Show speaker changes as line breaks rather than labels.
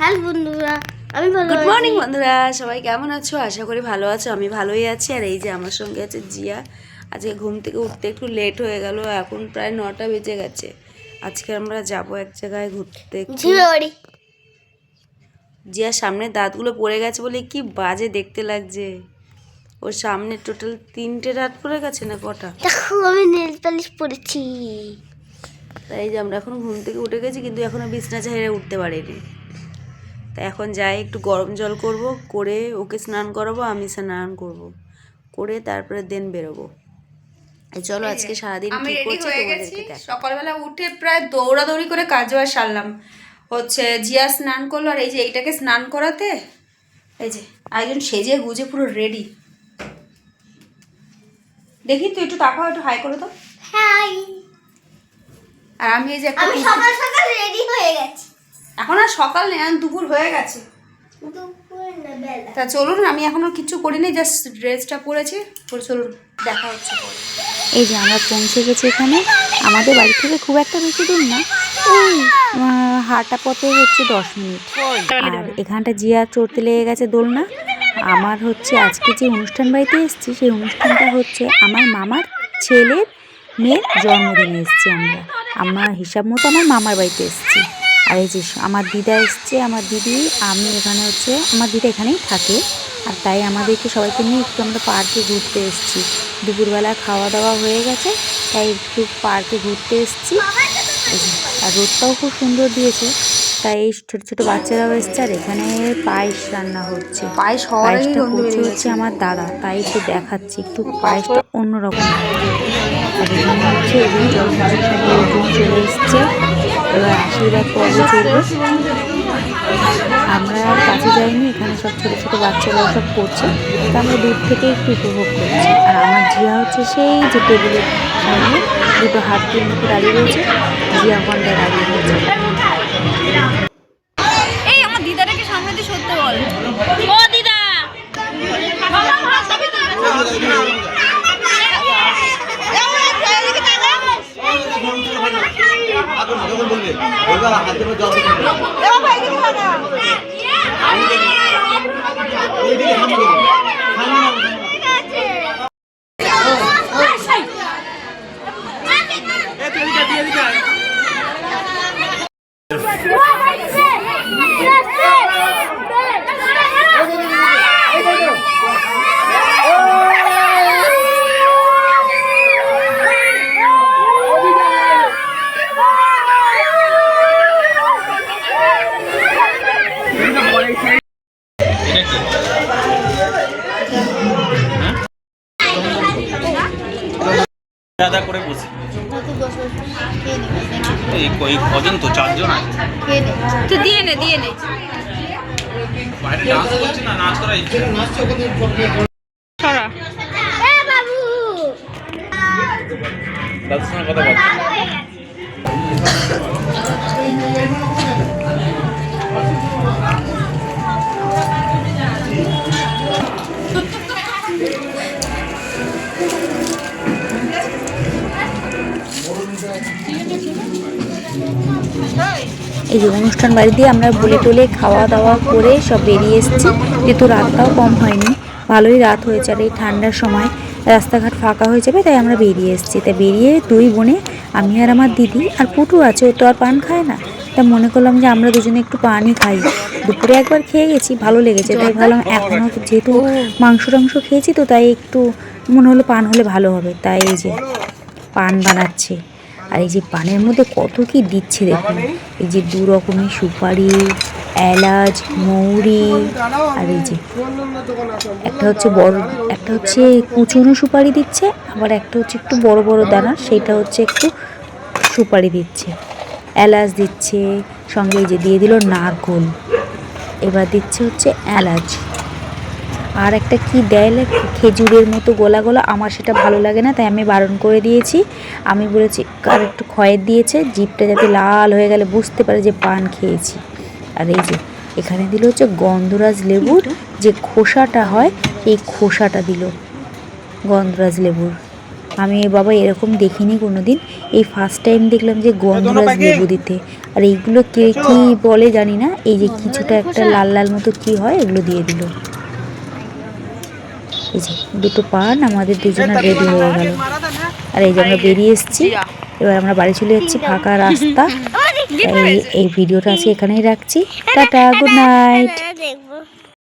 Hello বন্ধুরা, আমি ভালো
গুড
আছি।
মর্নিং বন্ধুরা, সবাই কেমন আছো? আশা করি ভালো আছো। আমি ভালোই আছি। আর এই যে আমার সঙ্গে আছে জিয়া। আজকে ঘুম থেকে উঠতে একটু লেট হয়ে গেল, এখন প্রায় 9টা বেজে গেছে। আজকে আমরা যাব এক জায়গায় ঘুরতে। জিয়ার সামনে দাঁতগুলো পড়ে গেছে বলে কি বাজে দেখতে লাগছে। ওর সামনে টোটাল 3টে দাঁত পড়ে গেছে না কটা।
দেখো আমি নেল পালিশ পরেছি।
তাই যে আমরা এখন ঘুম থেকে উঠে গেছি, কিন্তু এখনো বিছনা ছেড়ে উঠতে পারিনি। তা এখন যাই একটু গরম জল করব, করে ওকে স্নান করাবো, আমি স্নান করব, করে তারপরে দেন বেরোবো। চলো আজকে সারাদিন
আমি
কি
রেডি
করছি
হয়ে গেছি।
তোমাদেরকে দেখ।
সকালবেলা উঠে প্রায় দৌড়াদৌড়ি করে কাজ বাজ সারলাম। জিয়া স্নান করলো, আর এই যে এইটাকে স্নান করাতে এই যে একজন সেজে গুজে পুরো রেডি। দেখি তুই একটু তাকাও, একটু হাই করে দাও।
হাই,
আর আমি এই যে একটা
আমি সকাল সকাল রেডি হয়ে গেছি।
এখন আর সকাল নেই, এখন দুপুর হয়ে গেছে।
দুপুর না বেলা।
তা চলুন, আমি এখনো কিছু করিনি, জাস্ট ড্রেসটা পরেছি। চলুন দেখা হচ্ছে পরে।
এই যে আমরা পৌঁছে গেছি এখানে। আমাদের বাড়ি থেকে খুব একটা বেশি দূর না, ওই হাঁটা পথে হচ্ছে 10 মিনিট। আর এখানটা জিয়া চড়তে লেগে গেছে দোলনা। আমার হচ্ছে আজকে যে অনুষ্ঠান বাড়িতে এসেছি, সেই অনুষ্ঠানটা হচ্ছে আমার মামার ছেলের মেয়ের জন্মদিনে এসেছি আমরা। আমার হিসাব মতো আমার মামার বাড়িতে এসেছি। আর এই যে আমার দিদা এসছে, আমার দিদি, আমি এখানে হচ্ছে, আমার দিদা এখানেই থাকে। আর তাই আমাদেরকে সবাইকে নিয়ে একটু আমরা পার্কে ঘুরতে এসেছি। দুপুরবেলা খাওয়া দাওয়া হয়ে গেছে, তাই একটু পার্কে ঘুরতে এসেছি। আর রোদটাও খুব সুন্দর দিয়েছে, তাই ছোট ছোট বাচ্চারাও এসছে। আর এখানে পায়েস রান্না হচ্ছে, পায়েসটা করছে হচ্ছে আমার দাদা, তাই একটু দেখাচ্ছি। একটু পায়েসটা অন্যরকম। আর এখানে হচ্ছে লোকজন চলে এসছে, এবার আশীর্বাদ পর্ব চলবে। আমরা কাছে যাইনি, এখানে সব ছোটো ছোটো বাচ্চারা সব করছে, তা আমরা দূর থেকে একটু উপভোগ করছি। আর আমার জিয়া হচ্ছে সেই যে টেবিলের সামনে দুটো হাত দিয়ে মুখে দাঁড়িয়ে রয়েছে, জিয়া ওখানটায় দাঁড়িয়ে রয়েছে।
এই আমার দিদাটাকে সামনে দিয়ে সত্যি বল। ও দিদা,
আলাদা করে বসি। এই কজন তো 4 জন আছে।
তো দিয়ে নে দিয়ে নে।
বাইরে ডান্স করছে না, নাচ করা ইচ্ছে।
ছড়া
বাবু
দাদার সঙ্গে কথা বলছি।
এই যে অনুষ্ঠান বাড়ি দিয়ে আমরা বলে টলে খাওয়া দাওয়া করে সব বেরিয়ে এসেছি। যেহেতু রাতটাও কম হয়নি, ভালোই রাত হয়েছে। আর এই ঠান্ডার সময় রাস্তাঘাট ফাঁকা হয়ে যাবে, তাই আমরা বেরিয়ে এসেছি। তাই বেরিয়ে দুই বোনে, আমি আর আমার দিদি, আর পুটু আছে, ও তো আর পান খায় না, তা মনে করলাম যে আমরা দুজনে একটু পানই খাই। দুপুরে একবার খেয়ে গেছি, ভালো লেগেছে, তাই ভাবলাম এখনও যেহেতু মাংস টাংস খেয়েছি, তো তাই একটু মনে হলো পান হলে ভালো হবে। তাই এই যে পান বানাচ্ছে। আর এই যে পানের মধ্যে কত কি দিচ্ছে দেখুন। এই যে 2 রকমের সুপারি, এলাচ, মৌরি, আর এই যে একটা হচ্ছে বড়, একটা হচ্ছে কুচনো সুপারি দিচ্ছে, আবার একটা হচ্ছে একটু বড় বড় দানা, সেটা হচ্ছে একটু সুপারি দিচ্ছে। এলাচ দিচ্ছে, সঙ্গে এই যে দিয়ে দিল নারকোল, এবার দিচ্ছে হচ্ছে এলাচ। আর একটা কি দেয় খেজুরের মতো গোলা গোলা, আমার সেটা ভালো লাগে না, তাই আমি বারণ করে দিয়েছি। আমি বলেছি আর একটু খয়ের দিয়েছে, জিভটা যাতে লাল হয়ে গেলে বুঝতে পারে যে পান খেয়েছি। আর এই যে এখানে দিল হচ্ছে গন্ধরাজ লেবুর যে খোসাটা হয়, এই খোসাটা দিল গন্ধরাজ লেবুর। আমি বাবা এরকম দেখিনি কোনোদিন, এই ফার্স্ট টাইম দেখলাম যে গন্ধরাজ লেবু দিতে। আর এইগুলো কে কি বলে জানি না, এই যে কিছুটা একটা লাল লাল মতো কি হয় এগুলো দিয়ে দিল। এই যে দুটো পান আমাদের দুজনের রেডি হয়ে গেল। আর এই যে আমরা বেরিয়ে এসেছি, এবার আমরা বাড়ি চলে যাচ্ছি, ফাঁকা রাস্তা। এই ভিডিওটা আজকে এখানেই রাখছি, টাটা, গুড নাইট।